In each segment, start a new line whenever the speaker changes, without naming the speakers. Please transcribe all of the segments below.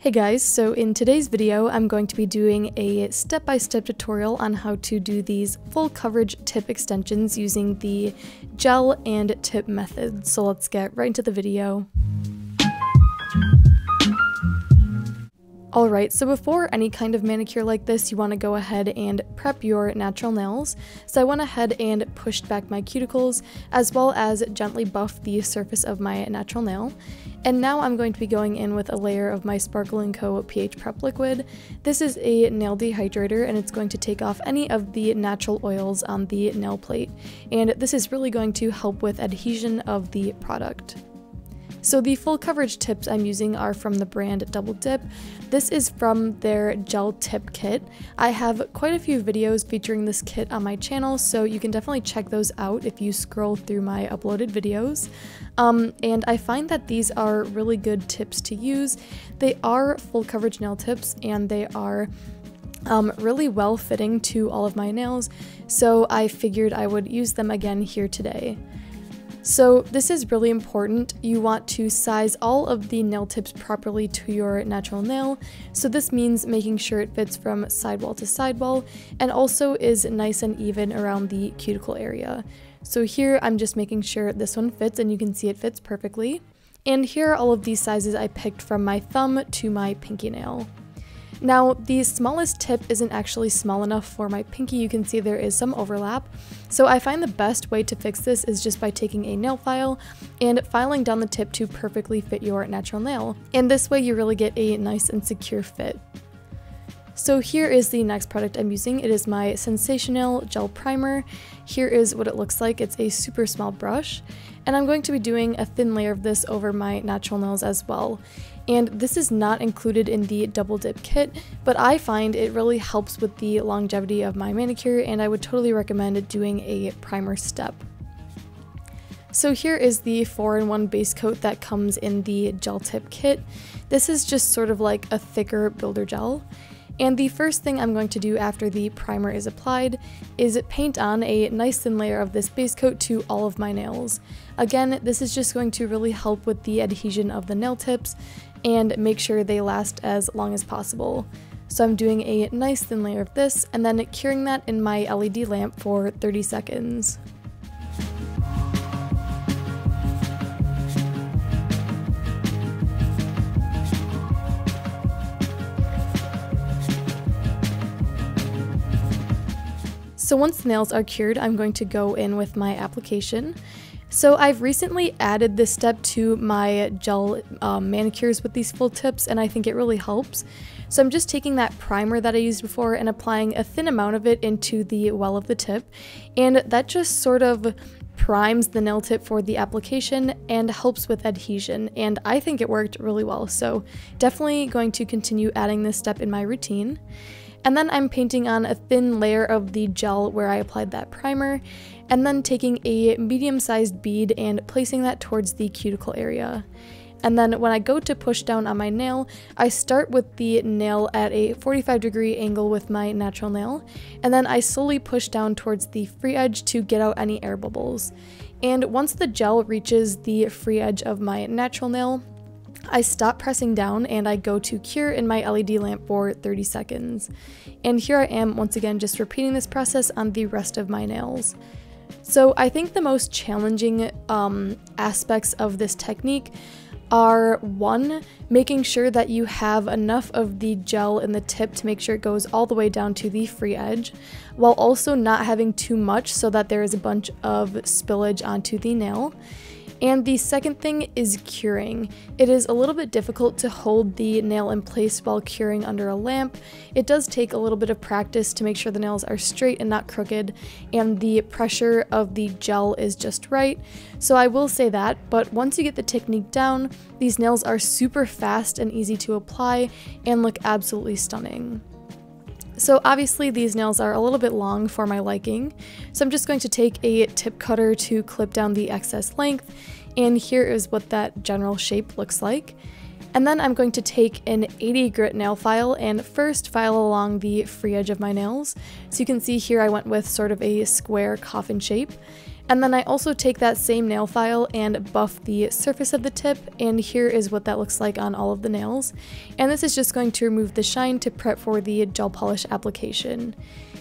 Hey guys, so in today's video I'm going to be doing a step-by-step tutorial on how to do these full coverage tip extensions using the gel and tip method. So let's get right into the video. Alright, so before any kind of manicure like this, you want to go ahead and prep your natural nails. So I went ahead and pushed back my cuticles, as well as gently buffed the surface of my natural nail. And now I'm going to be going in with a layer of my Sparkle & Co. pH Prep Liquid. This is a nail dehydrator, and it's going to take off any of the natural oils on the nail plate. And this is really going to help with adhesion of the product. So the full coverage tips I'm using are from the brand Double Dip. This is from their gel tip kit. I have quite a few videos featuring this kit on my channel, so you can definitely check those out if you scroll through my uploaded videos. And I find that these are really good tips to use. They are full coverage nail tips, and they are really well fitting to all of my nails, so I figured I would use them again here today. So this is really important. You want to size all of the nail tips properly to your natural nail. So this means making sure it fits from sidewall to sidewall and also is nice and even around the cuticle area. So here I'm just making sure this one fits, and you can see it fits perfectly. And here are all of these sizes I picked from my thumb to my pinky nail. Now, the smallest tip isn't actually small enough for my pinky. You can see there is some overlap. So I find the best way to fix this is just by taking a nail file and filing down the tip to perfectly fit your natural nail. And this way you really get a nice and secure fit. So here is the next product I'm using. It is my Sensational Gel Primer. Here is what it looks like. It's a super small brush. And I'm going to be doing a thin layer of this over my natural nails as well. And this is not included in the Double Dip kit, but I find it really helps with the longevity of my manicure, and I would totally recommend doing a primer step. So here is the 4-in-1 base coat that comes in the gel tip kit. This is just sort of like a thicker builder gel. And the first thing I'm going to do after the primer is applied is paint on a nice thin layer of this base coat to all of my nails. Again, this is just going to really help with the adhesion of the nail tips and make sure they last as long as possible. So I'm doing a nice thin layer of this and then curing that in my LED lamp for 30 seconds. So once the nails are cured, I'm going to go in with my application. So I've recently added this step to my gel manicures with these full tips, and I think it really helps. So I'm just taking that primer that I used before and applying a thin amount of it into the well of the tip, and that just sort of primes the nail tip for the application and helps with adhesion, and I think it worked really well. So definitely going to continue adding this step in my routine. And then I'm painting on a thin layer of the gel where I applied that primer, and then taking a medium-sized bead and placing that towards the cuticle area. And then when I go to push down on my nail, I start with the nail at a 45-degree angle with my natural nail, and then I slowly push down towards the free edge to get out any air bubbles. And once the gel reaches the free edge of my natural nail, I stop pressing down and I go to cure in my LED lamp for 30 seconds. And here I am once again just repeating this process on the rest of my nails. So I think the most challenging aspects of this technique are, one, making sure that you have enough of the gel in the tip to make sure it goes all the way down to the free edge, while also not having too much so that there is a bunch of spillage onto the nail. And the second thing is curing. It is a little bit difficult to hold the nail in place while curing under a lamp. It does take a little bit of practice to make sure the nails are straight and not crooked, and the pressure of the gel is just right. So I will say that, but once you get the technique down, these nails are super fast and easy to apply and look absolutely stunning. So obviously these nails are a little bit long for my liking, so I'm just going to take a tip cutter to clip down the excess length, and here is what that general shape looks like. And then I'm going to take an 80 grit nail file and first file along the free edge of my nails. So you can see here I went with sort of a square coffin shape. And then I also take that same nail file and buff the surface of the tip, and here is what that looks like on all of the nails. And this is just going to remove the shine to prep for the gel polish application.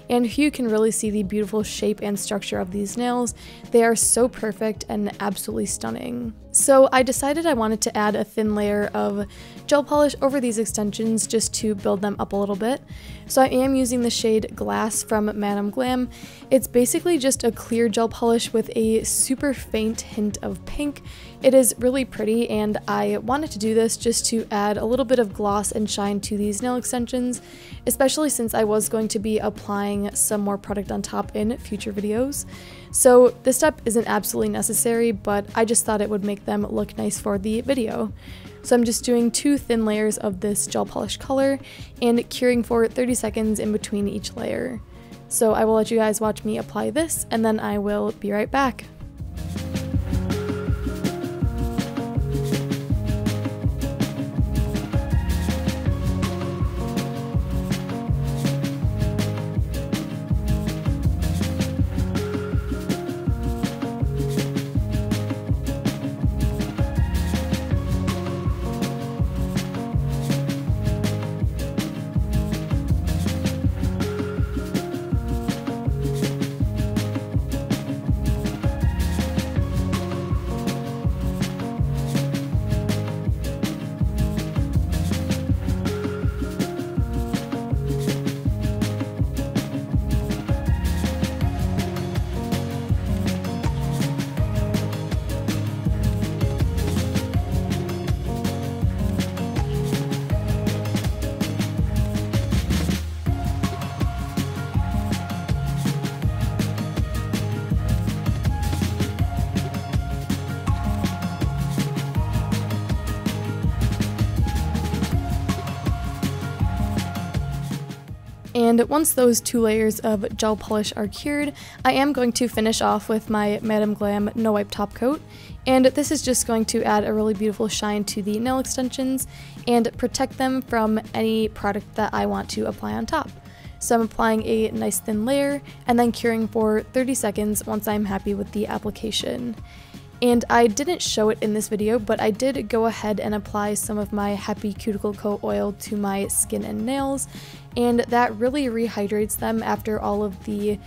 And here you can really see the beautiful shape and structure of these nails. They are so perfect and absolutely stunning. So I decided I wanted to add a thin layer of gel polish over these extensions just to build them up a little bit. So I am using the shade Glass from Madam Glam. It's basically just a clear gel polish with a super faint hint of pink. It is really pretty, and I wanted to do this just to add a little bit of gloss and shine to these nail extensions, especially since I was going to be applying some more product on top in future videos. So this step isn't absolutely necessary, but I just thought it would make them look nice for the video. So I'm just doing 2 thin layers of this gel polish color and curing for 30 seconds in between each layer. So I will let you guys watch me apply this, and then I will be right back. And once those 2 layers of gel polish are cured, I am going to finish off with my Madam Glam No Wipe Top Coat, and this is just going to add a really beautiful shine to the nail extensions and protect them from any product that I want to apply on top. So I'm applying a nice thin layer and then curing for 30 seconds once I'm happy with the application. And I didn't show it in this video, but I did go ahead and apply some of my Happy Cuticle Coat oil to my skin and nails, and that really rehydrates them after all of the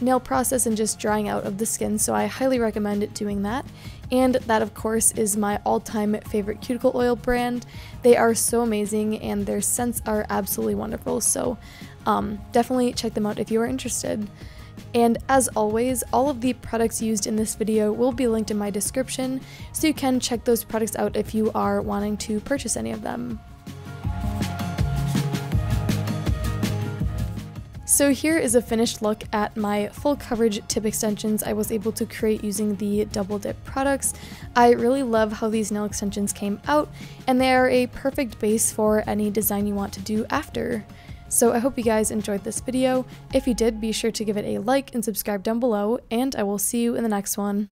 nail process and just drying out of the skin, so I highly recommend doing that. And that, of course, is my all-time favorite cuticle oil brand. They are so amazing, and their scents are absolutely wonderful, so definitely check them out if you are interested. And as always, all of the products used in this video will be linked in my description, so you can check those products out if you are wanting to purchase any of them. So here is a finished look at my full coverage tip extensions I was able to create using the Double Dip products. I really love how these nail extensions came out, and they are a perfect base for any design you want to do after. So I hope you guys enjoyed this video. If you did, be sure to give it a like and subscribe down below, and I will see you in the next one.